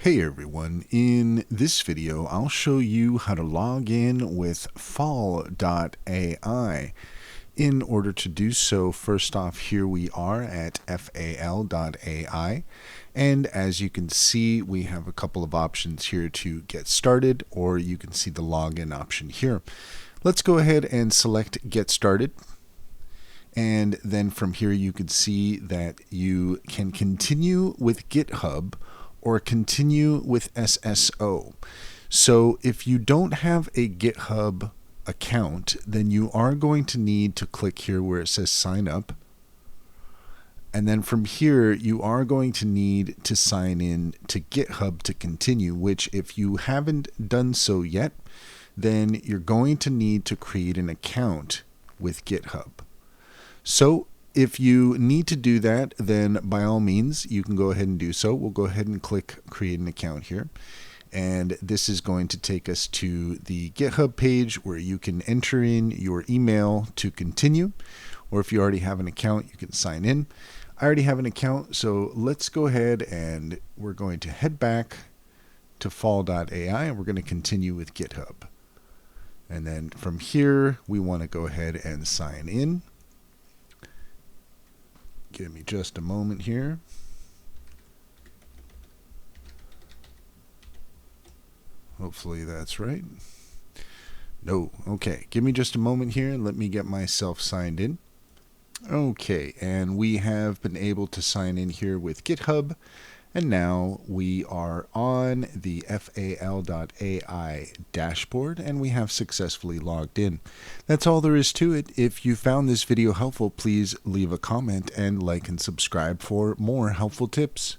Hey everyone, in this video I'll show you how to log in with Fal AI. In order to do so, first off, here we are at fal.ai, and as you can see we have a couple of options here to get started, or you can see the login option here. Let's go ahead and select Get Started. And then from here you can see that you can continue with GitHub or continue with SSO. So if you don't have a GitHub account, then you are going to need to click here where it says sign up. And then from here, you are going to need to sign in to GitHub to continue, which if you haven't done so yet, then you're going to need to create an account with GitHub. So if you need to do that, then by all means, you can go ahead and do so. We'll go ahead and click create an account here. And this is going to take us to the GitHub page where you can enter in your email to continue. Or if you already have an account, you can sign in. I already have an account, so let's go ahead and we're going to head back to Fal.ai and we're going to continue with GitHub. And then from here, we want to go ahead and sign in. Give me just a moment here. Hopefully that's right. No, okay. Give me just a moment here and let me get myself signed in. Okay, and we have been able to sign in here with GitHub. And now we are on the fal.ai dashboard and we have successfully logged in. That's all there is to it. If you found this video helpful, please leave a comment and like and subscribe for more helpful tips.